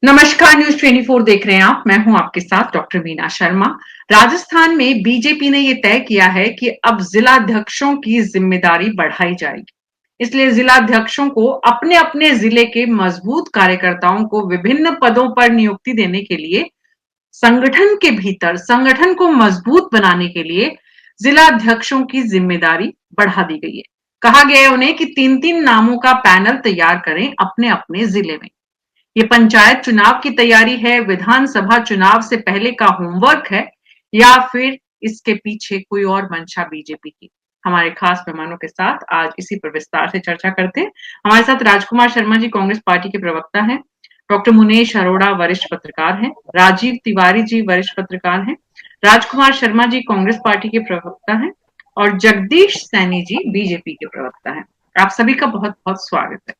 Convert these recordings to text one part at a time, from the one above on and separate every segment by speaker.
Speaker 1: नमस्कार, न्यूज 24 देख रहे हैं आप। मैं हूं आपके साथ डॉक्टर मीना शर्मा। राजस्थान में बीजेपी ने यह तय किया है कि अब जिलाध्यक्षों की जिम्मेदारी बढ़ाई जाएगी। इसलिए जिलाध्यक्षों को अपने अपने जिले के मजबूत कार्यकर्ताओं को विभिन्न पदों पर नियुक्ति देने के लिए संगठन के भीतर संगठन को मजबूत बनाने के लिए जिलाध्यक्षों की जिम्मेदारी बढ़ा दी गई है। कहा गया है उन्हें कि 3-3 नामों का पैनल तैयार करें अपने अपने जिले में। ये पंचायत चुनाव की तैयारी है, विधानसभा चुनाव से पहले का होमवर्क है, या फिर इसके पीछे कोई और मंशा बीजेपी की? हमारे खास मेहमानों के साथ आज इसी पर विस्तार से चर्चा करते हैं। हमारे साथ राजकुमार शर्मा जी कांग्रेस पार्टी के प्रवक्ता हैं, डॉक्टर मुनेश अरोड़ा वरिष्ठ पत्रकार हैं, राजीव तिवारी जी वरिष्ठ पत्रकार हैं, राजकुमार शर्मा जी कांग्रेस पार्टी के प्रवक्ता हैं और जगदीश सैनी जी बीजेपी के प्रवक्ता हैं। आप सभी का बहुत बहुत स्वागत है।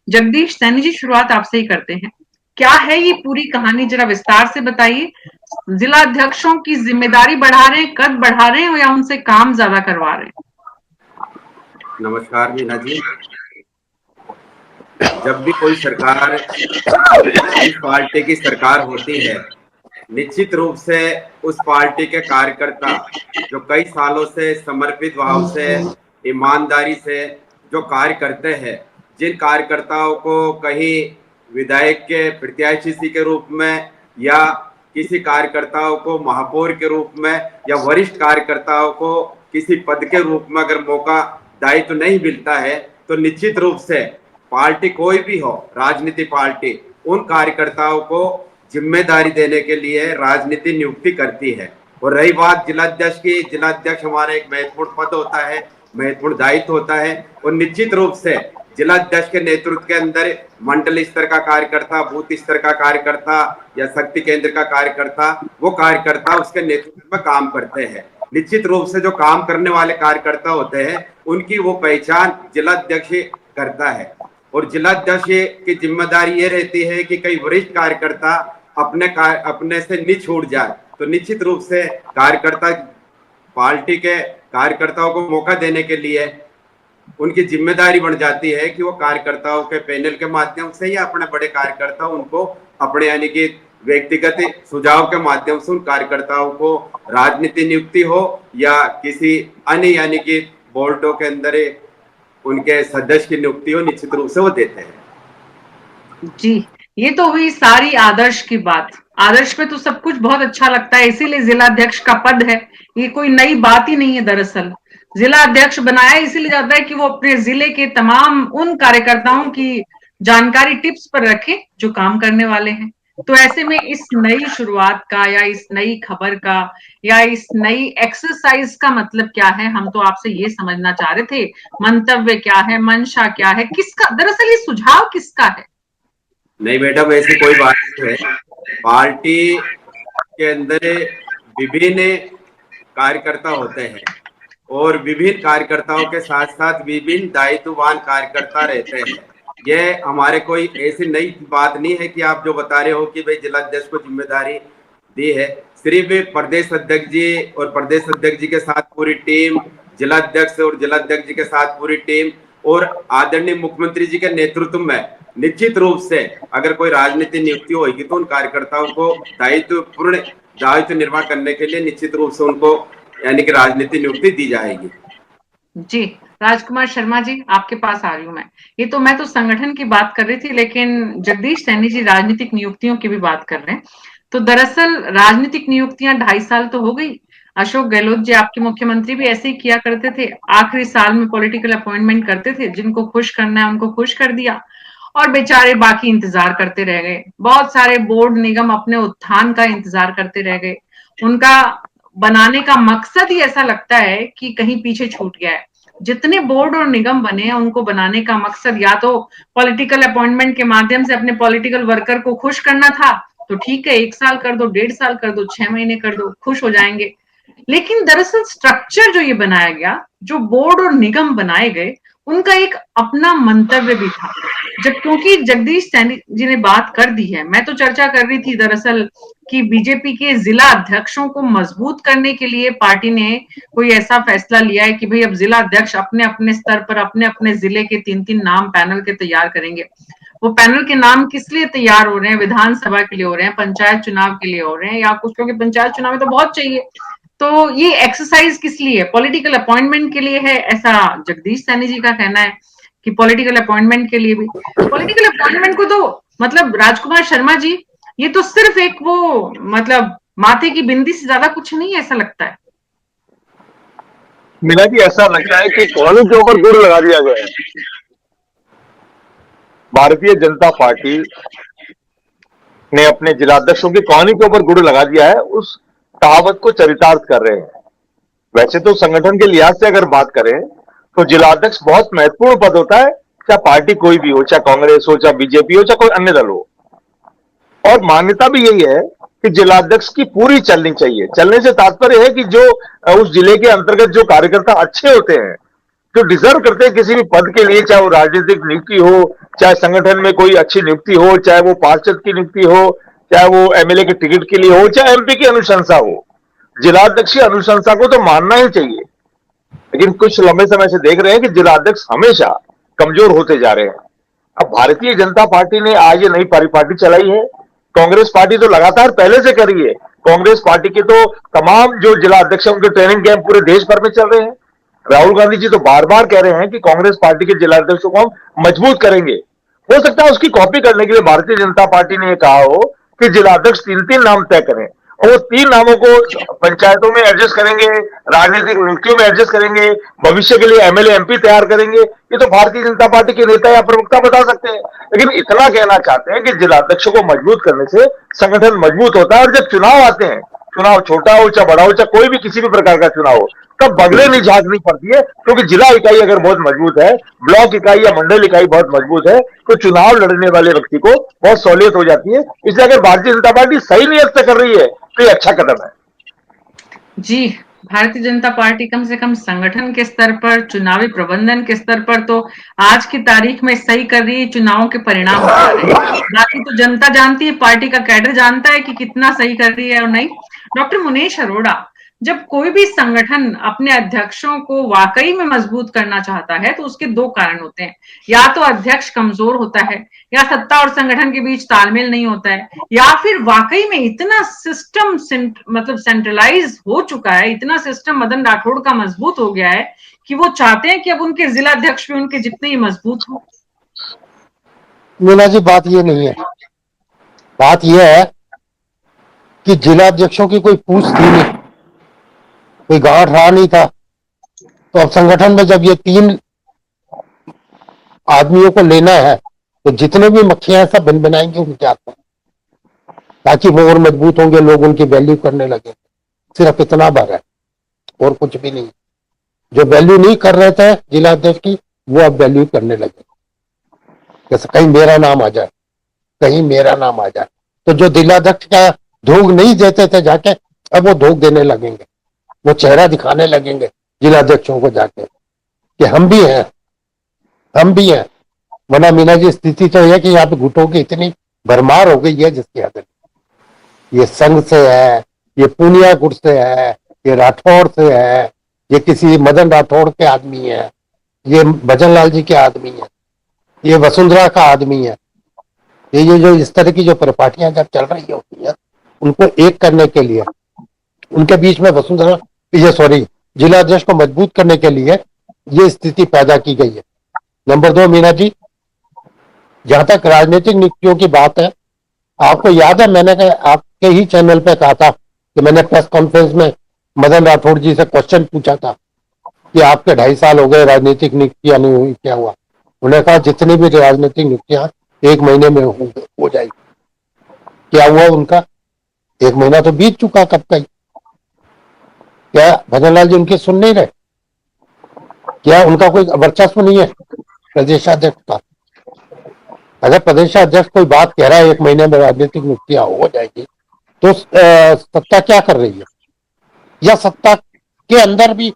Speaker 1: जगदीश सैनी जी, शुरुआत आपसे ही करते हैं। क्या है ये पूरी कहानी, जरा विस्तार से बताइए। जिला अध्यक्षों की जिम्मेदारी बढ़ा रहे हैं, कद बढ़ा रहे हैं या उनसे काम ज्यादा करवा रहे हैं?
Speaker 2: नमस्कार मीना जी। जब भी कोई सरकार, जिस पार्टी की सरकार होती है, निश्चित रूप से उस पार्टी के कार्यकर्ता जो कई सालों से समर्पित भाव से, ईमानदारी से जो कार्य करते हैं, जिन कार्यकर्ताओं को कहीं विधायक के प्रत्याशी के रूप में या किसी कार्यकर्ताओं को महापौर के रूप में या वरिष्ठ कार्यकर्ताओं को किसी पद के रूप में अगर मौका दायित्व नहीं मिलता है, तो निश्चित रूप से पार्टी कोई भी हो, राजनीति पार्टी, उन कार्यकर्ताओं को जिम्मेदारी देने के लिए राजनीति नियुक्ति करती है। और रही बात जिलाध्यक्ष की, जिलाध्यक्ष हमारा एक महत्वपूर्ण पद होता है, महत्वपूर्ण दायित्व होता है। और निश्चित रूप से जिलाध्यक्ष के नेतृत्व के अंदर मंडल स्तर का कार्यकर्ता, बूथ स्तर का कार्यकर्ता या शक्ति केंद्र का कार्यकर्ता, वो कार्यकर्ता उसके नेतृत्व में काम करते हैं। निश्चित रूप से जो काम करने वाले कार्यकर्ता होते हैं, उनकी वो पहचान जिलाध्यक्ष करता है। और जिलाध्यक्ष की जिम्मेदारी ये रहती है कि कई वरिष्ठ कार्यकर्ता अपने से नहीं छूट जाए, तो निश्चित रूप से कार्यकर्ता, पार्टी के कार्यकर्ताओं को मौका देने के लिए उनकी जिम्मेदारी बन जाती है कि वो कार्यकर्ताओं के पैनल के माध्यम से या अपने बड़े कार्यकर्ता उनको अपने यानी कि व्यक्तिगत सुझाव के माध्यम से उन कार्यकर्ताओं को राजनीति नियुक्ति हो या किसी अन्य यानी कि बोर्डों के अंदर उनके सदस्य की नियुक्ति हो, निश्चित रूप से वो देते हैं।
Speaker 1: जी, ये तो हुई सारी आदर्श की बात। आदर्श में तो सब कुछ बहुत अच्छा लगता है, इसीलिए जिलाध्यक्ष का पद है। ये कोई नई बात ही नहीं है। दरअसल जिला अध्यक्ष बनाया इसीलिए जाता है कि वो अपने जिले के तमाम उन कार्यकर्ताओं की जानकारी टिप्स पर रखे जो काम करने वाले हैं। तो ऐसे में इस नई शुरुआत का या इस नई खबर का या इस नई एक्सरसाइज का मतलब क्या है, हम तो आपसे ये समझना चाह रहे थे। मंतव्य क्या है, मंशा क्या है, किसका दरअसल ये सुझाव किसका है?
Speaker 2: नहीं मैडम, ऐसी कोई बात नहीं है। पार्टी के अंदर विभिन्न कार्यकर्ता होते हैं और विभिन्न कार्यकर्ताओं के साथ साथ विभिन्न दायित्ववान कार्यकर्ता रहते हैं। यह हमारे कोई ऐसी नई बात नहीं है कि आप जो बता रहे हो कि भाई जिलाध्यक्ष को जिम्मेदारी दी है। सिर्फ प्रदेश अध्यक्ष जी और प्रदेश अध्यक्ष जी के साथ पूरी टीम, जिलाध्यक्ष और जिलाध्यक्ष जी के साथ पूरी टीम और आदरणीय मुख्यमंत्री जी के नेतृत्व में निश्चित रूप से अगर कोई राजनीति नियुक्ति होगी तो उन कार्यकर्ताओं को पूर्ण दायित्व निर्वाह करने के लिए निश्चित रूप से उनको यानी कि राजनीति नियुक्ति दी जाएगी।
Speaker 1: जी, राजकुमार शर्मा जी, आपके पास आ रही हूं मैं। मैं तो संगठन की बात कर रही थी, लेकिन जगदीश सैनी जी राजनीतिक नियुक्तियों की भी बात कर रहे हैं। तो दरअसल राजनीतिक नियुक्तियां 2.5 साल तो हो गई। अशोक गहलोत जी आपके मुख्यमंत्री भी ऐसे ही किया करते थे, आखिरी साल में पॉलिटिकल अपॉइंटमेंट करते थे, जिनको खुश करना है उनको खुश कर दिया और बेचारे बाकी इंतजार करते रह गए। बहुत सारे बोर्ड निगम अपने उत्थान का इंतजार करते रह गए। उनका बनाने का मकसद ही ऐसा लगता है कि कहीं पीछे छूट गया है। जितने बोर्ड और निगम बने हैं उनको बनाने का मकसद या तो पॉलिटिकल अपॉइंटमेंट के माध्यम से अपने पॉलिटिकल वर्कर को खुश करना था, तो ठीक है 1 साल कर दो, 1.5 साल कर दो, 6 महीने कर दो, खुश हो जाएंगे। लेकिन दरअसल स्ट्रक्चर जो ये बनाया गया, जो बोर्ड और निगम बनाए गए, उनका एक अपना मंतव्य भी था। जब क्योंकि जगदीश सैनी जी ने बात कर दी है, मैं तो चर्चा कर रही थी दरअसल कि बीजेपी के जिला अध्यक्षों को मजबूत करने के लिए पार्टी ने कोई ऐसा फैसला लिया है कि भाई अब जिला अध्यक्ष अपने अपने स्तर पर अपने अपने जिले के 3-3 नाम पैनल के तैयार करेंगे। वो पैनल के नाम किस लिए तैयार हो रहे हैं? विधानसभा के लिए हो रहे हैं, पंचायत चुनाव के लिए हो रहे हैं, या कुछ लोग पंचायत चुनाव में तो बहुत चाहिए। तो ये एक्सरसाइज किस लिए? पॉलिटिकल अपॉइंटमेंट के लिए है, ऐसा जगदीश सैनी जी का कहना है कि पॉलिटिकल अपॉइंटमेंट के लिए भी। पॉलिटिकल अपॉइंटमेंट को तो मतलब राजकुमार शर्मा जी, ये तो सिर्फ एक वो मतलब माथे की बिंदी से ज्यादा कुछ नहीं है, ऐसा लगता है।
Speaker 3: मीना जी, ऐसा लगता है कि कॉलों के ऊपर गुड़ लगा दिया गया है। भारतीय जनता पार्टी ने अपने जिलाध्यक्षों की कहानी के ऊपर गुड़ लगा दिया है, उस कहावत को चरितार्थ कर रहे हैं। वैसे तो संगठन के लिहाज से अगर बात करें तो जिलाध्यक्ष बहुत महत्वपूर्ण पद होता है, चाहे पार्टी कोई भी हो, चाहे कांग्रेस हो, चाहे बीजेपी हो, चाहे कोई अन्य दल हो। और मान्यता भी यही है कि जिलाध्यक्ष की पूरी चलनी चाहिए। चलने से तात्पर्य है कि जो उस जिले के अंतर्गत जो कार्यकर्ता अच्छे होते हैं, जो डिजर्व करते हैं किसी भी पद के लिए, चाहे वो राजनीतिक नियुक्ति हो, चाहे संगठन में कोई अच्छी नियुक्ति हो, चाहे वो पार्षद की नियुक्ति हो, चाहे वो एमएलए के टिकट के लिए हो, चाहे एमपी की अनुशंसा हो, जिलाध्यक्ष की अनुशंसा को तो मानना ही चाहिए। लेकिन कुछ लंबे समय से देख रहे हैं कि जिलाध्यक्ष हमेशा कमजोर होते जा रहे हैं। अब भारतीय जनता पार्टी ने आज ये नई परिपाटी चलाई है। कांग्रेस पार्टी तो लगातार पहले से कर रही है। कांग्रेस पार्टी के तो तमाम जो जिला अध्यक्ष उनके ट्रेनिंग कैंप पूरे देश भर में चल रहे हैं। राहुल गांधी जी तो बार बार कह रहे हैं कि कांग्रेस पार्टी के जिला अध्यक्षों को हम मजबूत करेंगे। हो सकता है उसकी कॉपी करने के लिए भारतीय जनता पार्टी ने यह कहा हो कि जिला अध्यक्ष 3-3 नाम तय करें और वो 3 नामों को पंचायतों में एडजस्ट करेंगे, राजनीतिक नियुक्तियों में एडजस्ट करेंगे, भविष्य के लिए एमएलए एमपी तैयार करेंगे। ये तो भारतीय जनता पार्टी के नेता या प्रवक्ता बता सकते हैं। लेकिन इतना कहना चाहते हैं कि जिला अध्यक्षों को मजबूत करने से संगठन मजबूत होता है। और जब चुनाव आते हैं, चुनाव छोटा हो चाहे बड़ा हो, चाहे कोई भी किसी भी प्रकार का चुनाव हो, तब बगले नहीं झांकनी पड़ती है। क्योंकि जिला इकाई अगर बहुत मजबूत है, ब्लॉक इकाई या मंडल इकाई बहुत मजबूत है, तो चुनाव लड़ने वाले व्यक्ति को बहुत सहूलियत हो जाती है। इसलिए अगर भारतीय जनता पार्टी सही नियत से कर रही है तो ये अच्छा कदम है।
Speaker 1: जी, भारतीय जनता पार्टी कम से कम संगठन के स्तर पर, चुनावी प्रबंधन के स्तर पर तो आज की तारीख में सही कर रही है। चुनावों के परिणाम बता रहे हैं। बाकी तो जनता जानती है, पार्टी का कैडर जानता है कि कितना सही कर रही है और नहीं। डॉक्टर मुनीश अरोड़ा, जब कोई भी संगठन अपने अध्यक्षों को वाकई में मजबूत करना चाहता है तो उसके 2 कारण होते हैं। या तो अध्यक्ष कमजोर होता है, या सत्ता और संगठन के बीच तालमेल नहीं होता है, या फिर वाकई में इतना सिस्टम मतलब सेंट्रलाइज हो चुका है, इतना सिस्टम मदन राठौड़ का मजबूत हो गया है कि वो चाहते हैं कि अब उनके जिला अध्यक्ष भी उनके जितने ही मजबूत हो।
Speaker 4: मीना जी, बात ये नहीं है। बात यह है कि जिला अध्यक्षों की कोई पूछ थी नहीं, कोई गांठ रहा नहीं था। तो अब संगठन में जब ये 3 आदमियों को लेना है तो जितने भी मक्खियां सब बन बनाएंगे उनके हाथ में, ताकि वो और मजबूत होंगे, लोग उनकी वैल्यू करने लगे। सिर्फ इतना बार है और कुछ भी नहीं। जो वैल्यू नहीं कर रहे थे जिला अध्यक्ष की, वो अब वैल्यू करने लगे। जैसे कहीं मेरा नाम आ जाए, कहीं मेरा नाम आ जाए। तो जो जिला अध्यक्ष का धोख नहीं देते थे जाके, अब वो धोख देने लगेंगे। वो चेहरा दिखाने लगेंगे जिला अध्यक्षों को जाके कि हम भी हैं, हम भी हैं। वरना मीना जी, स्थिति तो यह कि यहाँ पे गुटों की इतनी भरमार हो गई है जिसकी हद नहीं। ये संघ से है, ये पूनिया गुट से है, ये राठौड़ से है, ये किसी मदन राठौड़ के आदमी है, ये भजन लाल जी के आदमी है, ये वसुंधरा का आदमी है। ये जो इस तरह की जो परिपाटियां जब चल रही होती है, उनको एक करने के लिए, उनके बीच में वसुंधरा, ये सॉरी, जिला अध्यक्ष को मजबूत करने के लिए ये स्थिति पैदा की गई है। नंबर 2, मीना जी, जहां तक राजनीतिक नियुक्तियों की बात है, आपको याद है मैंने आपके ही चैनल पे कहा था कि मैंने प्रेस कॉन्फ्रेंस में मदन राठौड़ जी से क्वेश्चन पूछा था कि आपके 2.5 साल हो गए, राजनीतिक नियुक्तियां नहीं हुई, क्या हुआ? उन्होंने कहा जितनी भी राजनीतिक नियुक्तियां 1 महीने में हो जाएगी। क्या हुआ उनका? 1 महीना तो बीत चुका कब का ही। क्या भजन लाल जी उनकी सुन नहीं रहे? क्या उनका कोई वर्चस्व नहीं है प्रदेशाध्यक्ष का? अगर प्रदेशाध्यक्ष कोई बात कह रहा है 1 महीने में राजनीतिक नियुक्तियां हो जाएगी, तो सत्ता क्या कर रही है? या सत्ता के अंदर भी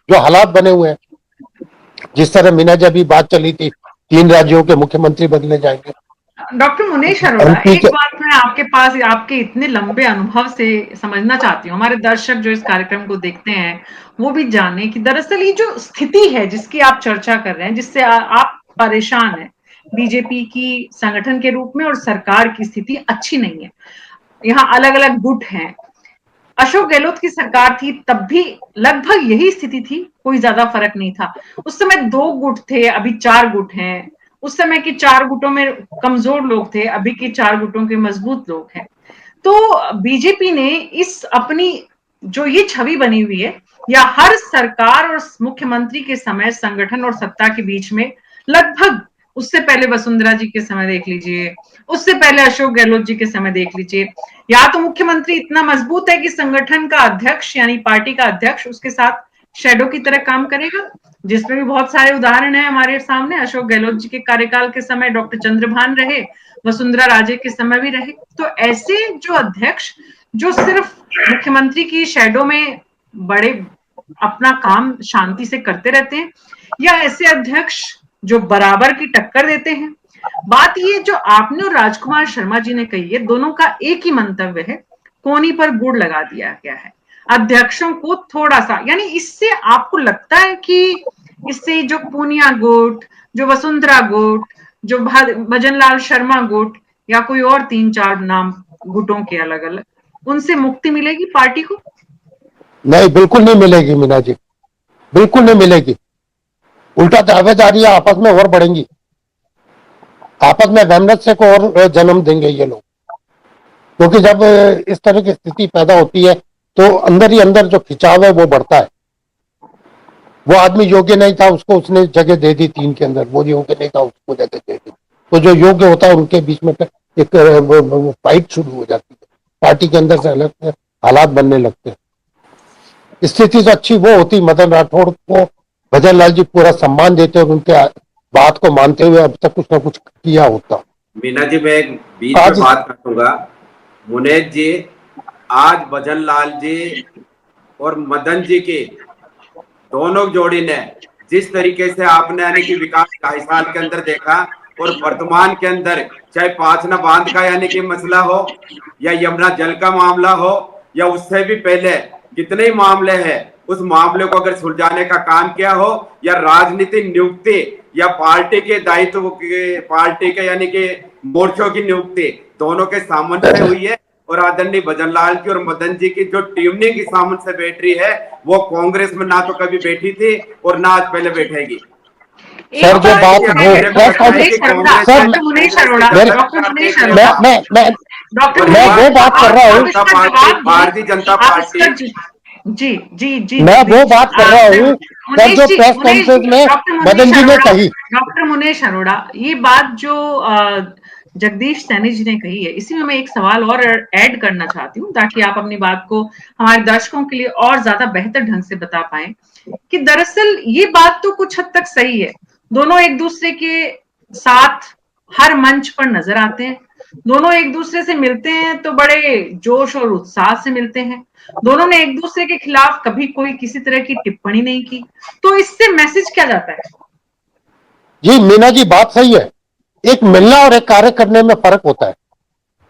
Speaker 4: जो हालात बने हुए हैं, जिस तरह मीना जी अभी बात चली थी, 3 राज्यों के मुख्यमंत्री बदले जाएंगे।
Speaker 1: डॉक्टर मुनीश अरोड़ा, एक बात मैं आपके पास, आपके इतने लंबे अनुभव से समझना चाहती हूँ, हमारे दर्शक जो इस कार्यक्रम को देखते हैं वो भी जाने कि दरअसल ये जो स्थिति है जिसकी आप चर्चा कर रहे हैं, जिससे आप परेशान हैं, बीजेपी की संगठन के रूप में और सरकार की स्थिति अच्छी नहीं है। यहाँ अलग अलग गुट हैं। अशोक गहलोत की सरकार थी तब भी लगभग यही स्थिति थी, कोई ज्यादा फर्क नहीं था। उस समय 2 गुट थे, अभी 4 गुट हैं। उस समय के 4 गुटों में कमजोर लोग थे, अभी के 4 गुटों के मजबूत लोग हैं। तो बीजेपी ने इस अपनी जो ये छवि बनी हुई है, या हर सरकार और मुख्यमंत्री के समय संगठन और सत्ता के बीच में लगभग, उससे पहले वसुंधरा जी के समय देख लीजिए, उससे पहले अशोक गहलोत जी के समय देख लीजिए, या तो मुख्यमंत्री इतना मजबूत है कि संगठन का अध्यक्ष यानी पार्टी का अध्यक्ष उसके साथ शेडो की तरह काम करेगा, जिसमें भी बहुत सारे उदाहरण हैं हमारे सामने। अशोक गहलोत जी के कार्यकाल के समय डॉक्टर चंद्रभान रहे, वसुंधरा राजे के समय भी रहे। तो ऐसे जो अध्यक्ष जो सिर्फ मुख्यमंत्री की शेडो में बड़े अपना काम शांति से करते रहते हैं, या ऐसे अध्यक्ष जो बराबर की टक्कर देते हैं। बात ये जो आपने और राजकुमार शर्मा जी ने कही है, दोनों का एक ही मंतव्य है, कोनी पर गुड़ लगा दिया गया है अध्यक्षों को थोड़ा सा। यानी इससे आपको लगता है कि इससे जो पूनिया गुट, जो वसुंधरा गुट, जो भजनलाल शर्मा गुट, या कोई और 3-4 नाम गुटों के अलग अलग, उनसे मुक्ति मिलेगी पार्टी को?
Speaker 4: नहीं, बिल्कुल नहीं मिलेगी मीना जी, बिल्कुल नहीं मिलेगी। उल्टा दावेदारियां आपस में और बढ़ेंगी, आपस में वैमनस्य को और जन्म देंगे ये लोग। क्योंकि जब इस तरह की स्थिति पैदा होती है तो अंदर ही अंदर जो खिंचाव है वो बढ़ता है। वो आदमी योग्य नहीं था, उसको उसने जगह दे दी 3 के अंदर, वो योग्य नहीं था, उसको जगह दे दी। तो जो योग्य होता है उनके बीच में एक फाइट शुरू हो जाती है, पार्टी के अंदर से अलग हालात बनने लगते हैं। स्थिति तो अच्छी वो होती, मदन राठौड़ को भजन लाल जी पूरा सम्मान देते और उनके बात को मानते हुए अब तक कुछ ना कुछ किया होता।
Speaker 2: मीना जी, मैं एक बीच में बात करूंगा। मुनेश जी, आज भजन लाल जी और मदन जी के दोनों जोड़ी ने जिस तरीके से आपने यानी कि विकास 2.5 साल के अंदर देखा, और वर्तमान के अंदर चाहे पांचना बांध का यानी कि मसला हो, या यमुना जल का मामला हो, या उससे भी पहले कितने ही मामले हैं, उस मामले को अगर सुलझाने का काम किया हो, या राजनीतिक नियुक्ति या पार्टी के दायित्व के, पार्टी के यानी कि मोर्चों की नियुक्ति, दोनों के सामंजस्य हुई है। और आदरणीय भजन लाल की और मदन जी की जो टीमने की सामंजस्य बैठ रही है, वो कांग्रेस में ना तो कभी बैठी थी और ना आज पहले बैठेगी।
Speaker 4: सर जो बात
Speaker 1: डॉक्टर मुनीश अरोड़ा,
Speaker 4: मैं वो बात कर रहा हूँ,
Speaker 2: भारतीय जनता पार्टी,
Speaker 1: जी जी जी,
Speaker 4: मैं वो बात कर रहा हूँ सर जो प्रेस कॉन्फ्रेंस में मदन जी ने कही।
Speaker 1: डॉक्टर मुनीश अरोड़ा, ये बात जो जगदीश सैनी जी ने कही है, इसी में मैं एक सवाल और ऐड करना चाहती हूँ ताकि आप अपनी बात को हमारे दर्शकों के लिए और ज्यादा बेहतर ढंग से बता पाए कि दरअसल ये बात तो कुछ हद तक सही है, दोनों एक दूसरे के साथ हर मंच पर नजर आते हैं, दोनों एक दूसरे से मिलते हैं तो बड़े जोश और उत्साह से मिलते हैं, दोनों ने एक दूसरे के खिलाफ कभी कोई किसी तरह की टिप्पणी नहीं की। तो इससे मैसेज क्या जाता है?
Speaker 4: जी मीना जी, बात सही है। एक मिलना और एक कार्य करने में फर्क होता है।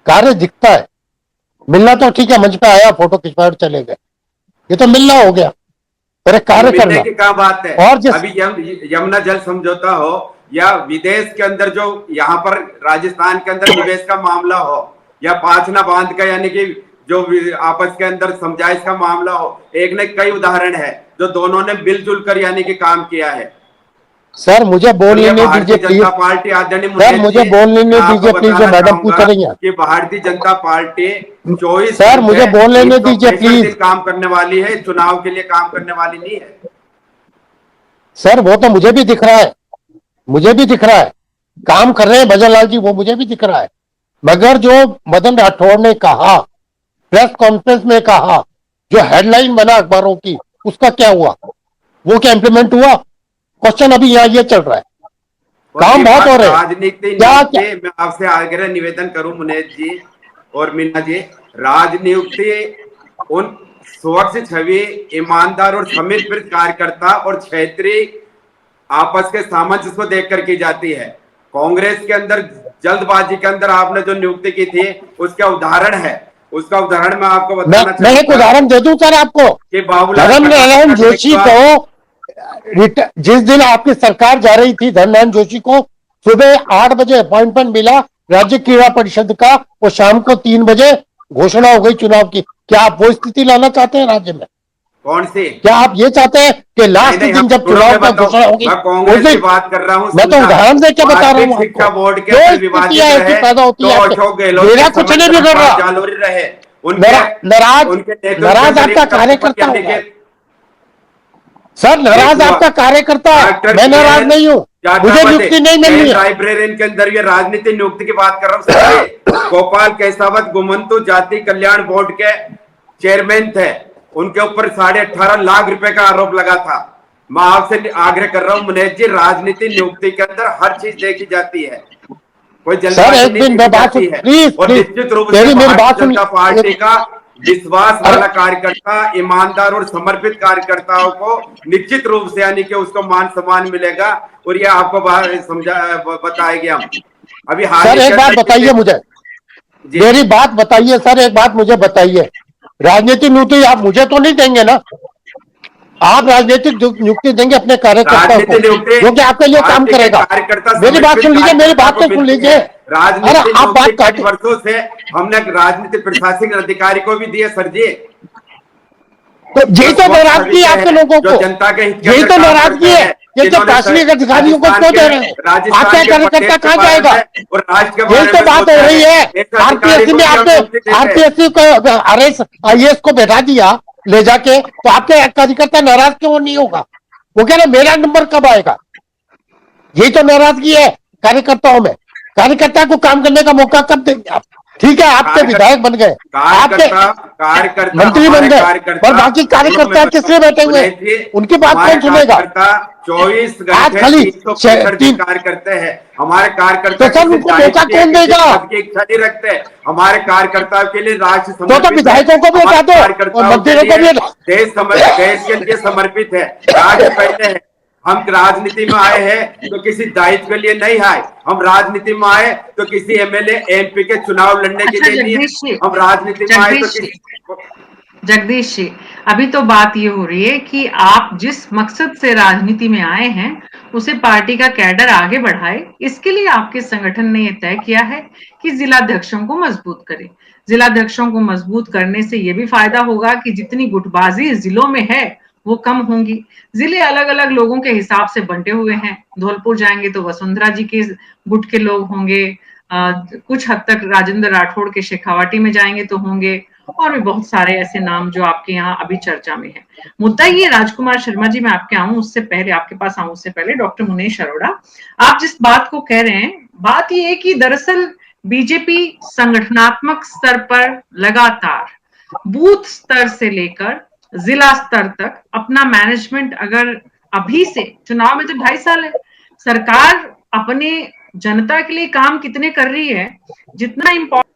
Speaker 4: कार्य दिखता है, मिलना तो ठीक है, मंच पे आया, फोटो खिंचवाया चले गए, ये तो मिलना हो गया। और एक कार्य करना
Speaker 2: की क्या बात है?
Speaker 4: और
Speaker 2: अभी यमुना जल समझौता हो, या विदेश के अंदर जो यहाँ पर राजस्थान के अंदर निवेश का मामला हो, या पांचना बांध का यानी कि जो आपस के अंदर समझाइश का मामला हो, एक ने कई उदाहरण है जो दोनों ने मिलजुल कर यानी कि काम किया है।
Speaker 4: सर मुझे बोलने नहीं दीजिए प्लीज,
Speaker 2: पार्टी आदरणीय
Speaker 4: सर मुझे बोलने नहीं दीजिए प्लीज, जो मैडम पूछ रही हैं
Speaker 2: कि भारतीय जनता पार्टी 24
Speaker 4: सर मुझे बोलने नहीं दीजिए प्लीज,
Speaker 2: काम करने वाली है, चुनाव के लिए काम करने वाली नहीं है।
Speaker 4: सर वो तो मुझे भी दिख रहा है, मुझे भी दिख रहा है काम कर रहे हैं भजन लाल जी, वो मुझे भी दिख रहा है। मगर जो मदन राठौड़ ने कहा, प्रेस कॉन्फ्रेंस में कहा, जो हेडलाइन बना अखबारों की, उसका क्या हुआ? वो क्या इंप्लीमेंट हुआ? क्वेश्चन अभी यहाँ ये चल रहा है। काम बहुत हो रहे हैं।
Speaker 2: राजनीति मैं आपसे आग्रह निवेदन करूं मुनेश जी और मीना जी, राजनीति उन स्वच्छ छवि, ईमानदार और समर्पित कार्यकर्ता और क्षेत्रीय आपस के सामंजस्य को देखकर की जाती है। कांग्रेस के अंदर जल्दबाजी के अंदर आपने जो नियुक्ति की थी, उसका उदाहरण है, उसका उदाहरण मैं आपको बताना
Speaker 4: मैं एक उदाहरण दे दूं सर आपको कि धर्मनारायण जोशी को जिस दिन आपकी सरकार जा रही थी, धर्मनारायण जोशी को सुबह 8 बजे अपॉइंटमेंट मिला राज्य क्रीड़ा परिषद का, और शाम को 3 बजे घोषणा हो गई चुनाव की। क्या आप वो स्थिति लाना चाहते हैं राज्य में?
Speaker 2: कौन सी?
Speaker 4: क्या आप ये चाहते हैं कि लास्ट दिन जब चुनाव का घोषणा होगी?
Speaker 2: मैं कांग्रेस की बात कर रहा हूँ।
Speaker 4: मैं तो उदाहरण दे के बता रहा हूँ
Speaker 2: शिक्षा
Speaker 4: आपको।
Speaker 2: बोर्ड के
Speaker 4: जो
Speaker 2: अंदर
Speaker 4: स्थितियां
Speaker 2: विवादित
Speaker 4: ऐसी
Speaker 2: रहे
Speaker 4: पैदा होती
Speaker 2: तो
Speaker 4: है
Speaker 2: अशोक गहलोत
Speaker 4: मेरा
Speaker 2: के
Speaker 4: कुछ
Speaker 2: समय
Speaker 4: नहीं बिगड़ रहा।
Speaker 2: जालोरी रहे।
Speaker 4: नाराज
Speaker 2: उनके नेतृत्व
Speaker 4: नाराज
Speaker 2: में
Speaker 4: आपका
Speaker 2: सबसे
Speaker 4: कार्यकर्ता
Speaker 2: पहले
Speaker 4: होगा
Speaker 2: लिखित
Speaker 4: सर, नाराज आपका कार्यकर्ता है,
Speaker 2: डॉक्टर
Speaker 4: मैं नाराज नहीं हूँ। मुझे नियुक्ति नहीं मिल रही है।
Speaker 2: लाइब्रेरियन के अंदर ये राजनीतिक नियुक्ति की बात कर रहा हूँ सर। गोपाल केसावत गुमंतु जाति कल्याण बोर्ड के चेयरमैन थे, उनके ऊपर 18.5 लाख रुपए का आरोप लगा था। मैं आपसे आग्रह कर रहा हूँ मुनीष जी, राजनीतिक नियुक्ति के अंदर हर चीज देखी जाती है, कोई
Speaker 4: सर
Speaker 2: जल्दबाजी
Speaker 4: एक
Speaker 2: नहीं
Speaker 4: दिन
Speaker 2: देखी
Speaker 4: मैं बात
Speaker 2: जाती
Speaker 4: सुन,
Speaker 2: है।
Speaker 4: प्लीज
Speaker 2: और
Speaker 4: प्लीज
Speaker 2: निश्चित रूप
Speaker 4: मेरी
Speaker 2: से
Speaker 4: मेरी बात
Speaker 2: भारतीय
Speaker 4: सुनिए।
Speaker 2: जनता पार्टी का विश्वास
Speaker 4: अरे
Speaker 2: वाला कार्यकर्ता, ईमानदार और समर्पित कार्यकर्ताओं को निश्चित रूप से यानी कि उसको मान सम्मान मिलेगा, और ये आपको बताएंगे हम। अभी हाल
Speaker 4: सर
Speaker 2: ही
Speaker 4: एक
Speaker 2: के
Speaker 4: बात
Speaker 2: अंदर
Speaker 4: बताइए मुझे,
Speaker 2: जी
Speaker 4: मेरी बात बताइए सर, एक बात मुझे बताइए, राजनीतिक नियुक्ति आप मुझे तो नहीं देंगे ना? आप राजनीतिक नियुक्ति देंगे अपने कार्यकर्ता को
Speaker 2: राजनीतिक नियुक्ति
Speaker 4: जो कि आपके लिए काम
Speaker 2: पार्टी के
Speaker 4: करेगा?
Speaker 2: कार्यकर्ता
Speaker 4: मेरी बात
Speaker 2: समर्पित
Speaker 4: सुन लीजिए, मेरी
Speaker 2: कार्यकर्ता
Speaker 4: बात
Speaker 2: को
Speaker 4: तो सुन
Speaker 2: मिलती
Speaker 4: लीजिए।
Speaker 2: है।
Speaker 4: अरे
Speaker 2: राजनीतिक
Speaker 4: आप
Speaker 2: नियुक्ति
Speaker 4: बात
Speaker 2: कई
Speaker 4: कहते,
Speaker 2: वर्षों से हमने राजनीतिक प्रशासनिक अधिकारी को भी दिए सर जी,
Speaker 4: तो यही
Speaker 2: जो
Speaker 4: तो
Speaker 2: स्वच्छ
Speaker 4: नाराजगी है
Speaker 2: छवि
Speaker 4: आपके
Speaker 2: है,
Speaker 4: लोगों
Speaker 2: जो
Speaker 4: को,
Speaker 2: जनता के हित के
Speaker 4: यही
Speaker 2: अंदर
Speaker 4: तो
Speaker 2: काम
Speaker 4: नाराजगी
Speaker 2: करते
Speaker 4: है
Speaker 2: हैं,
Speaker 4: कि
Speaker 2: जिन्होंने
Speaker 4: प्रशासनिक अधिकारियों को क्यों दे रहे हो?
Speaker 2: राजस्थान
Speaker 4: आपका
Speaker 2: के
Speaker 4: कार्यकर्ता
Speaker 2: प्रदेश के
Speaker 4: कहाँ
Speaker 2: बारे
Speaker 4: जाएगा?
Speaker 2: में और राष्ट्र के
Speaker 4: यही
Speaker 2: बारे
Speaker 4: तो
Speaker 2: में
Speaker 4: बात हो
Speaker 2: सोचा
Speaker 4: रही है।
Speaker 2: है। ऐसे अधिकारी
Speaker 4: आरपीएससी
Speaker 2: को
Speaker 4: में
Speaker 2: भी हम
Speaker 4: आपने
Speaker 2: नियुक्ति देते हैं।
Speaker 4: आरपीएससी को आरएस आईएएस को बैठा दिया ले जाके, तो आपके कार्यकर्ता नाराज क्यों नहीं होगा? वो कह रहे मेरा नंबर कब आएगा? यही तो नाराजगी है कार्यकर्ताओं में। कार्यकर्ता को काम करने का मौका कब देंगे आप? ठीक है, आपके विधायक बन गए, आपके
Speaker 2: कार्यकर्ता
Speaker 4: मंत्री बन
Speaker 2: हमारे
Speaker 4: गए, पर
Speaker 2: कार्यकर्ता
Speaker 4: बाकी कार्यकर्ता किसलिए बैठे हुए हैं? उनकी बात
Speaker 2: हमारे
Speaker 4: कौन सुनेगा?
Speaker 2: कार्यकर्ता 24
Speaker 4: आज
Speaker 2: घंटे
Speaker 4: खाली
Speaker 2: 365 दिन
Speaker 4: तीन,
Speaker 2: कार्य करते हैं। हमारे
Speaker 4: तो
Speaker 2: कार्यकर्ता
Speaker 4: सर
Speaker 2: किसी
Speaker 4: उनको मौका
Speaker 2: दायित्व या
Speaker 4: कौन
Speaker 2: किसी
Speaker 4: देगा?
Speaker 2: पद की इच्छा नहीं रखते। हमारे कार्यकर्ताओं के लिए राष्ट्र
Speaker 4: तो
Speaker 2: समर्पित है,
Speaker 4: विधायकों को भी हटा
Speaker 2: हमारे
Speaker 4: दो और
Speaker 2: कार्यकर्ताओं के
Speaker 4: मंत्रियों को
Speaker 2: लिए
Speaker 4: भी हटा।
Speaker 2: देश के लिए समर्पित है, राष्ट्र पहले है। हम राजनीति में आए हैं तो किसी दायित्व के लिए नहीं आए, हम राजनीति में आए तो किसी एमएलए एमपी के चुनाव लड़ने के
Speaker 1: अच्छा
Speaker 2: लिए नहीं
Speaker 1: जगदीश
Speaker 2: आए।
Speaker 1: जी,
Speaker 2: हम राजनीति में आए तो
Speaker 1: जगदीश जी, जगदीश जी, अभी तो बात ये हो रही है कि आप जिस मकसद से राजनीति में आए हैं उसे पार्टी का कैडर आगे बढ़ाए। इसके लिए आपके संगठन ने यह तय किया है कि जिलाध्यक्षों को मजबूत करें। जिलाध्यक्षों को मजबूत करने से यह भी फायदा होगा कि जितनी गुटबाजी जिलों में है वो कम होंगी। जिले अलग अलग लोगों के हिसाब से बंटे हुए हैं। धौलपुर जाएंगे तो वसुंधरा जी के गुट के लोग होंगे, कुछ हद तक राजेंद्र राठौड़ के शेखावाटी में जाएंगे तो होंगे, और भी बहुत सारे ऐसे नाम जो आपके यहाँ अभी चर्चा में है। मुद्दा ये, राजकुमार शर्मा जी, मैं आपके आऊं उससे पहले, आपके पास आऊं उससे पहले, डॉक्टर मुनीष अरोड़ा, आप जिस बात को कह रहे हैं, बात ये है कि दरअसल बीजेपी संगठनात्मक स्तर पर लगातार बूथ स्तर से लेकर जिला स्तर तक अपना मैनेजमेंट, अगर अभी से, चुनाव में तो 2.5 साल है, सरकार अपने जनता के लिए काम कितने कर रही है, जितना इम्पोर्टेंट।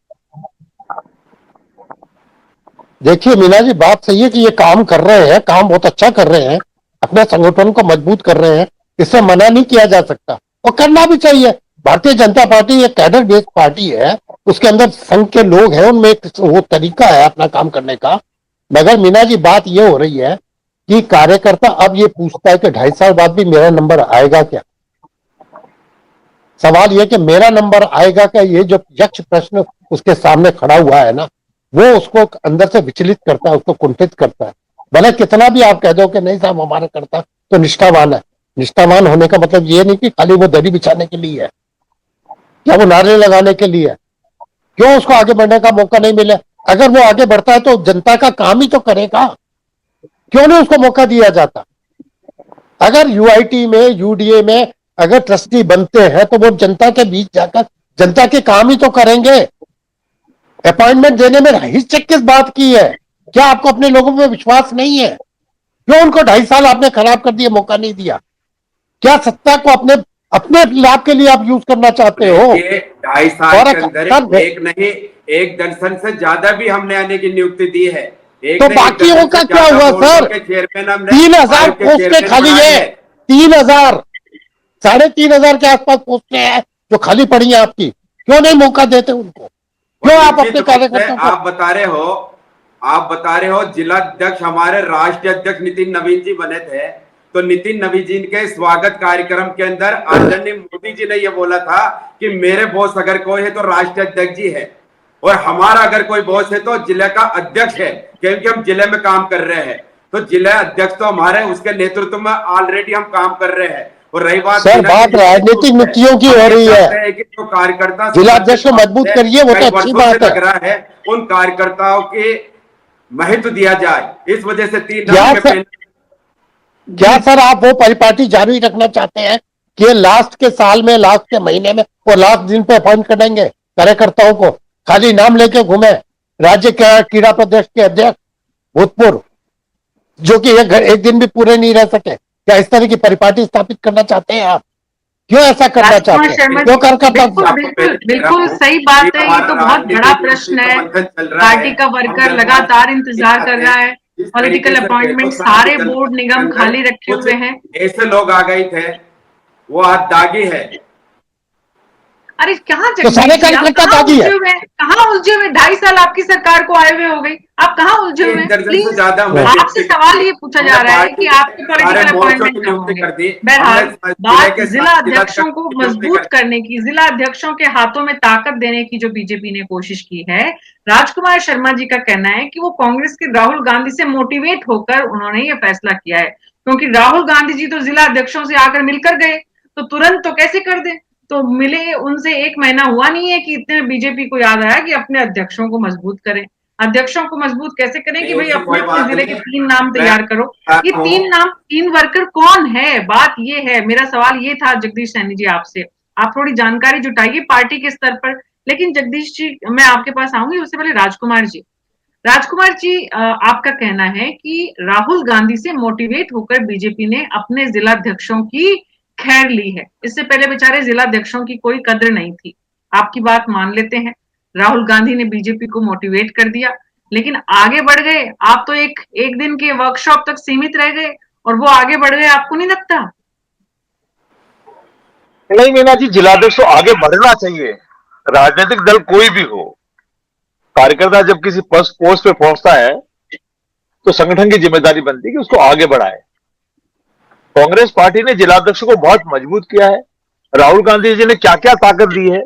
Speaker 4: देखिए मीना जी, बात सही है कि ये काम कर रहे हैं, काम बहुत अच्छा कर रहे हैं, अपने संगठन को मजबूत कर रहे हैं, इससे मना नहीं किया जा सकता और करना भी चाहिए। भारतीय जनता पार्टी एक कैडर बेस्ड पार्टी है, उसके अंदर संघ के लोग हैं, उनमें एक वो तरीका है अपना काम करने का। मगर मीना जी, बात ये हो रही है कि कार्यकर्ता अब ये पूछता है कि 2.5 साल बाद भी मेरा नंबर आएगा क्या? सवाल यह कि मेरा नंबर आएगा क्या, ये जो यक्ष प्रश्न उसके सामने खड़ा हुआ है ना, वो उसको अंदर से विचलित करता है, उसको कुंठित करता है। भले कितना भी आप कह दो कि नहीं साहब हमारा करता तो निष्ठावान है, निष्ठावान होने का मतलब ये नहीं कि खाली वो दरी बिछाने के लिए है, क्या वो नारे लगाने के लिए है। क्यों उसको आगे बढ़ने का मौका नहीं मिले? अगर वो आगे बढ़ता है तो जनता का काम ही तो करेगा, क्यों नहीं उसको मौका दिया जाता? अगर यूआईटी में, यूडीए में अगर ट्रस्टी बनते हैं तो वो जनता के बीच जाकर जनता के काम ही तो करेंगे। अपॉइंटमेंट देने में हिचक किस बात की है? क्या आपको अपने लोगों पे विश्वास नहीं है? क्यों उनको 2.5 साल आपने खराब कर दिए, मौका नहीं दिया? क्या सत्ता को अपने अपने लाभ के लिए आप यूज करना चाहते हो?
Speaker 2: 2.5 साल के अंदर एक नहीं, एक दर्जन से ज्यादा भी हमने आने की नियुक्ति दी है।
Speaker 4: तो बाकियों का क्या हुआ सर? 3,000 पोस्टें खाली है, 3,000, 3,500 के आसपास पोस्टें हैं जो खाली पड़ी हैं आपकी, क्यों नहीं मौका देते उनको? क्यों आप अपने कार्यकर्ताओं को?
Speaker 2: आप बता रहे हो जिला अध्यक्ष हमारे राष्ट्रीय अध्यक्ष नितिन नवीन जी बने थे, तो नितिन नवीन के स्वागत कार्यक्रम के अंदर आदरणीय मोदी जी ने यह बोला था कि मेरे बॉस अगर कोई है तो राष्ट्रीय अध्यक्ष जी है, और हमारा अगर कोई बॉस है तो जिले का अध्यक्ष है, क्योंकि हम जिले में काम कर रहे हैं। तो जिला अध्यक्ष तो हमारे, उसके नेतृत्व में ऑलरेडी हम काम कर रहे हैं। और रही बात
Speaker 4: सर, बात राजनीतिक नीतियों की हो रही है
Speaker 2: कि जो कार्यकर्ता
Speaker 4: जिला अध्यक्ष को मजबूत करिए, वो तो अच्छी बात
Speaker 2: लग रहा है उन कार्यकर्ताओं के महत्व दिया जाए। इस वजह से 3 नाम के
Speaker 4: क्या सर आप वो परिपाटी जारी रखना चाहते हैं कि लास्ट के साल में, लास्ट के महीने में और लास्ट दिन पे अपॉइंट करेंगे कार्यकर्ताओं को, खाली नाम लेके घूमे राज्य क्रीड़ा प्रदेश के अध्यक्ष भूतपूर्व, जो कि एक दिन भी पूरे नहीं रह सके? क्या इस तरह की परिपाटी स्थापित करना चाहते हैं आप? क्यों ऐसा करना चाहते हैं? क्यों
Speaker 1: बिल्कुल सही बात है। ये तो बहुत बड़ा प्रश्न है। पार्टी का वर्कर लगातार इंतजार कर रहा है। पॉलिटिकल अपॉइंटमेंट सारे बोर्ड निगम खाली रखे हुए हैं।
Speaker 2: ऐसे लोग आ गए थे, वो आज दागी है।
Speaker 1: अरे कहाँ
Speaker 4: तो सारे कार्यकर्ता दागी है,
Speaker 1: कहाँ उलझे हुए? 2.5 साल आपकी सरकार को आए हुए हो गई, आप कहाँ उलझे हुए? प्लीज, आपसे सवाल ये पूछा जा रहा है कि आपके पॉलिटिकल अपॉइंटमेंट कब होंगे? बहरहाल, बात जिला अध्यक्षों को मजबूत करने की, जिला अध्यक्षों के हाथों में ताकत देने की जो बीजेपी ने कोशिश की है, राजकुमार शर्मा जी का कहना है कि वो कांग्रेस के राहुल गांधी से मोटिवेट होकर उन्होंने ये फैसला किया है, क्योंकि राहुल गांधी जी तो जिला अध्यक्षों से आकर मिलकर गए, तो तुरंत तो कैसे कर दे? तो मिले उनसे 1 महीना हुआ नहीं है कि इतने बीजेपी को याद आया कि अपने अध्यक्षों को मजबूत करें। अध्यक्षों को मजबूत कैसे करें कि भाई अपने अपने जिले के 3 नाम तैयार करो। ये 3 नाम, 3 वर्कर कौन है? बात ये है। मेरा सवाल ये था जगदीश सैनी जी आपसे, आप थोड़ी जानकारी जुटाइए पार्टी के स्तर पर। लेकिन जगदीश जी, मैं आपके पास आऊंगी, उससे पहले राजकुमार जी, आपका कहना है कि राहुल गांधी से मोटिवेट होकर बीजेपी ने अपने जिला अध्यक्षों की खैर ली है। इससे पहले बेचारे जिला अध्यक्षों की कोई कद्र नहीं थी। आपकी बात मान लेते हैं, राहुल गांधी ने बीजेपी को मोटिवेट कर दिया, लेकिन आगे बढ़ गए। आप तो एक दिन के वर्कशॉप तक सीमित रह गए और वो आगे बढ़ गए, आपको नहीं लगता?
Speaker 3: नहीं मीना जी, जिलाध्यक्ष तो आगे बढ़ना चाहिए। राजनीतिक दल कोई भी हो, कार्यकर्ता जब किसी पोस्ट पे पहुंचता है तो संगठन की जिम्मेदारी बनती है कि उसको आगे बढ़ाए। कांग्रेस पार्टी ने जिलाध्यक्ष को बहुत मजबूत किया है। राहुल गांधी जी ने क्या क्या ताकत दी है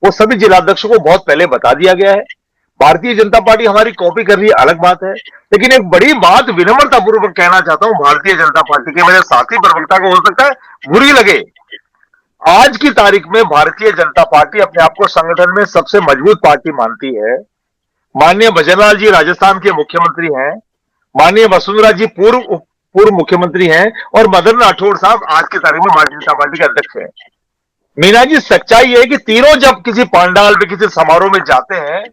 Speaker 3: वो सभी जिलाध्यक्षों को बहुत पहले बता दिया गया है। भारतीय जनता पार्टी हमारी कॉपी कर रही है, अलग बात है, लेकिन एक बड़ी बात विनम्रतापूर्वक कहना चाहता हूं भारतीय जनता पार्टी के मेरे साथी प्रवक्ता को, हो सकता है बुरी लगे, आज की तारीख में भारतीय जनता पार्टी अपने आप को संगठन में सबसे मजबूत पार्टी मानती है। माननीय भजनलाल जी राजस्थान के मुख्यमंत्री हैं, माननीय वसुंधरा जी पूर्व मुख्यमंत्री हैं, और मदन राठौड़ साहब आज की तारीख में भारतीय जनता पार्टी के अध्यक्ष हैं। मीना जी, सच्चाई है कि तीनों जब किसी पंडाल में, किसी समारोह में जाते हैं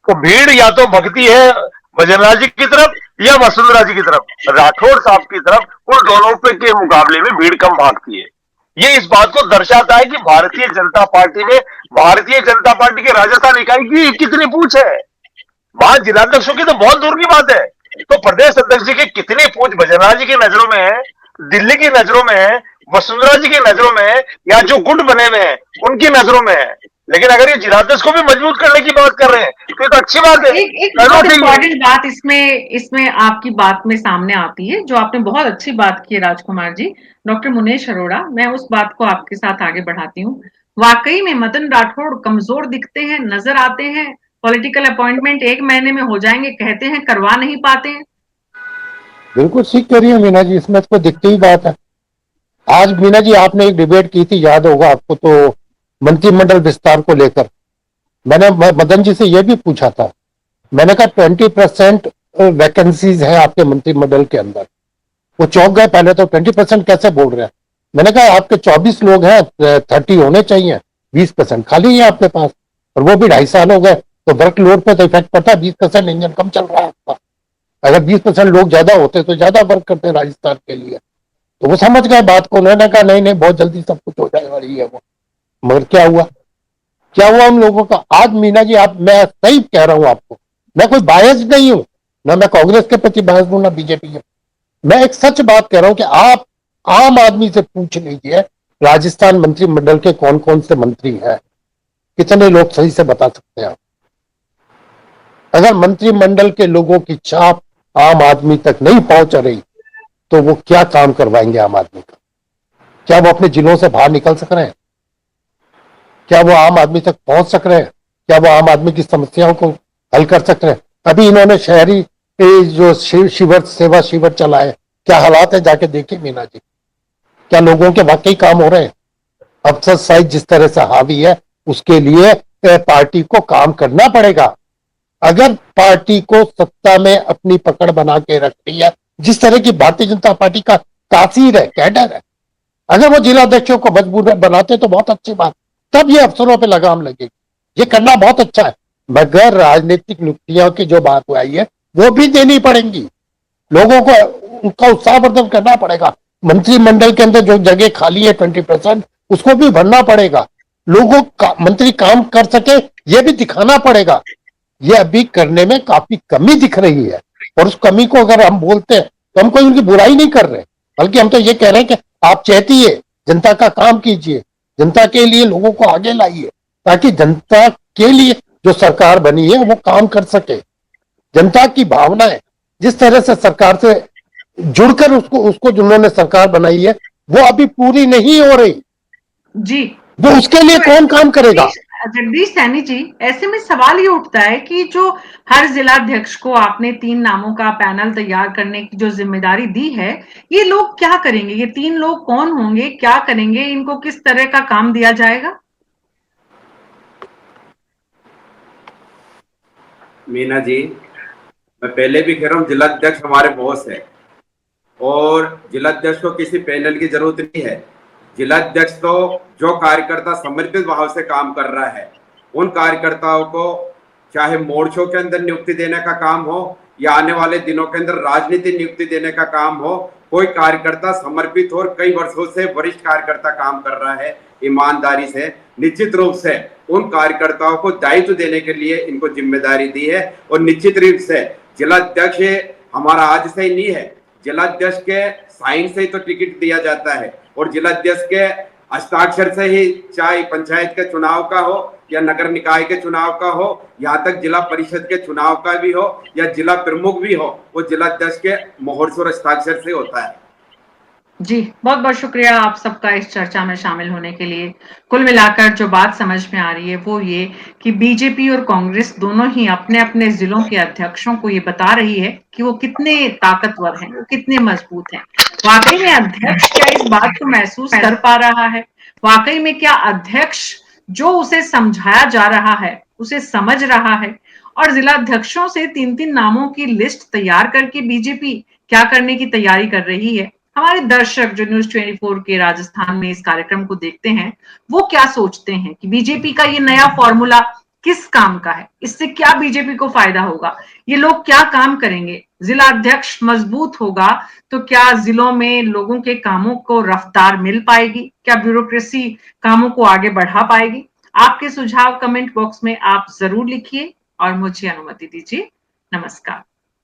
Speaker 3: तो भीड़ या तो भगती है भजनलाल जी की तरफ या वसुंधरा जी की तरफ। राठौड़ साहब की तरफ उन दोनों पे के मुकाबले में भीड़ कम भागती है। ये इस बात को दर्शाता है कि भारतीय जनता पार्टी में, भारतीय जनता पार्टी के राजस्थान इकाई की कितनी पूछ है। वहां जिलाध्यक्षों की तो बहुत दूर की बात है, तो प्रदेश अध्यक्ष जी की कितनी पूछ भजनलाल जी की नजरों में है, दिल्ली की नजरों में है, वसुंधरा जी की नजरों में है, या जो गुट बने हुए हैं उनकी नजरों में है। लेकिन अगर ये जिलाध्यक्ष को भी मजबूत करने की बात कर रहे हैं तो ये तो अच्छी बात है।
Speaker 1: एक बहुत इंपॉर्टेंट बात इसमें आपकी बात में सामने आती है, जो आपने बहुत अच्छी बात की है राजकुमार जी। डॉक्टर मुनेश अरोड़ा, मैं उस बात को आपके साथ आगे बढ़ाती हूँ। वाकई में मदन राठौड़ कमजोर दिखते हैं, नजर आते हैं, पॉलिटिकल अपॉइंटमेंट 1 महीने में हो जाएंगे कहते हैं, करवा नहीं पाते हैं।
Speaker 4: बिल्कुल ठीक कह रही है मीना जी, इसमें तो दिखती ही बात है। आज मीना जी आपने एक डिबेट की थी, याद होगा आपको, तो मंत्रिमंडल विस्तार को लेकर मैंने मदन जी से यह भी पूछा था, मैंने कहा 20% वैकेंसीज है आपके मंत्रिमंडल के अंदर। वो चौंक गए पहले, तो 20% कैसे बोल रहे हैं? मैंने कहा आपके 24 लोग हैं, 30 होने चाहिए, 20% खाली है आपके पास, और वो भी 2.5 साल हो गए, तो वर्क लोड पे तो इफेक्ट पड़ता है। 20% इंजन कम चल रहा है आपका। अगर 20% लोग ज्यादा होते तो ज्यादा वर्क करते राजस्थान के लिए। तो वो समझ गए बात को, उन्होंने कहा नहीं नहीं बहुत जल्दी सब कुछ हो जाने वाली है वो। मगर क्या हुआ उन लोगों का? आज मीना जी मैं सही कह रहा हूं आपको, मैं कोई बायस नहीं हूं, ना मैं कांग्रेस के प्रति बायस हूं ना बीजेपी के। मैं एक सच बात कह रहा हूं कि आप आम आदमी से पूछ लीजिए राजस्थान मंत्रिमंडल के कौन कौन से मंत्री हैं, कितने लोग सही से बता सकते हैं आप? अगर मंत्रिमंडल के लोगों की छाप आम आदमी तक नहीं पहुंच रही तो वो क्या काम करवाएंगे आम आदमी का? क्या वो अपने जिलों से बाहर निकल सक रहे हैं? क्या वो आम आदमी तक पहुंच सक रहे हैं? क्या वो आम आदमी की समस्याओं को हल कर सक रहे हैं? अभी इन्होंने शहरी जो शिविर, सेवा शिविर चलाए, क्या हालात है जाके देखिए मीना जी। क्या लोगों के वाकई काम हो रहे हैं? अफसरशाही जिस तरह से हावी है, उसके लिए पार्टी को काम करना पड़ेगा। अगर पार्टी को सत्ता में अपनी पकड़ बना के रखनी है, जिस तरह की भारतीय जनता पार्टी का तासीर है, कैडर है, अगर वो जिलाध्यक्षों को मजबूत बनाते तो बहुत अच्छी बात, तब ये अफसरों पे लगाम लगेगी। ये करना बहुत अच्छा है, मगर राजनीतिक नियुक्तियों की जो बात आई है वो भी देनी पड़ेंगी। लोगों को उनका उत्साहवर्धन करना पड़ेगा। मंत्रिमंडल के अंदर जो जगह खाली है 20%, उसको भी भरना पड़ेगा। लोगों का मंत्री काम कर सके ये भी दिखाना पड़ेगा। ये अभी करने में काफी कमी दिख रही है, और उस कमी को अगर हम बोलते हैं तो हम कोई उनकी बुराई नहीं कर रहे, बल्कि हम तो ये कह रहे हैं कि आप चाहती जनता का काम कीजिए, जनता के लिए लोगों को आगे लाइए, ताकि जनता के लिए जो सरकार बनी है वो काम कर सके। जनता की भावनाएं जिस तरह से सरकार से जुड़कर उसको उसको जिन्होंने सरकार बनाई है वो अभी पूरी नहीं हो रही।
Speaker 1: जी,
Speaker 4: वो उसके लिए कौन काम करेगा?
Speaker 1: जगदीश सैनी जी, ऐसे में सवाल ये उठता है कि जो हर जिलाध्यक्ष को आपने 3 नामों का पैनल तैयार करने की जो जिम्मेदारी दी है, ये लोग क्या करेंगे? ये 3 लोग कौन होंगे, क्या करेंगे, इनको किस तरह का काम दिया जाएगा?
Speaker 2: मीना जी, मैं पहले भी कह रहा हूँ, जिलाध्यक्ष हमारे बॉस है और जिलाध्यक्ष को किसी पैनल की जरूरत नहीं है। जिलाध्यक्ष तो जो कार्यकर्ता समर्पित भाव से काम कर रहा है, उन कार्यकर्ताओं को चाहे मोर्चों के अंदर नियुक्ति देने का काम हो या आने वाले दिनों के अंदर राजनीति नियुक्ति देने का काम हो, कोई कार्यकर्ता समर्पित और कई वर्षों से वरिष्ठ कार्यकर्ता काम कर रहा है ईमानदारी से, निश्चित रूप से उन कार्यकर्ताओं को दायित्व देने के लिए इनको जिम्मेदारी दी है। और निश्चित रूप से जिलाध्यक्ष हमारा आज से ही नहीं है, जिलाध्यक्ष के साइन से ही तो टिकट दिया जाता है, और जिलाध्यक्ष के हस्ताक्षर से ही, चाहे पंचायत के चुनाव का हो या नगर निकाय के चुनाव का हो, यहाँ तक जिला परिषद के चुनाव का भी हो या जिला प्रमुख भी हो, वो जिलाध्यक्ष के मोहर और हस्ताक्षर से होता है।
Speaker 1: जी, बहुत बहुत शुक्रिया आप सबका इस चर्चा में शामिल होने के लिए। कुल मिलाकर जो बात समझ में आ रही है वो ये कि बीजेपी और कांग्रेस दोनों ही अपने अपने जिलों के अध्यक्षों को ये बता रही है कि वो कितने ताकतवर हैं, वो कितने मजबूत हैं। वाकई में अध्यक्ष क्या इस बात को महसूस कर पा रहा है? वाकई में क्या अध्यक्ष जो उसे समझाया जा रहा है उसे समझ रहा है? और जिलाध्यक्षों से 3-3 नामों की लिस्ट तैयार करके बीजेपी क्या करने की तैयारी कर रही है? हमारे दर्शक जो न्यूज 24 के राजस्थान में इस कार्यक्रम को देखते हैं, वो क्या सोचते हैं कि बीजेपी का ये नया फॉर्मूला किस काम का है? इससे क्या बीजेपी को फायदा होगा? ये लोग क्या काम करेंगे? जिला अध्यक्ष मजबूत होगा तो क्या जिलों में लोगों के कामों को रफ्तार मिल पाएगी? क्या ब्यूरोक्रेसी कामों को आगे बढ़ा पाएगी? आपके सुझाव कमेंट बॉक्स में आप जरूर लिखिए और मुझे अनुमति दीजिए। नमस्कार।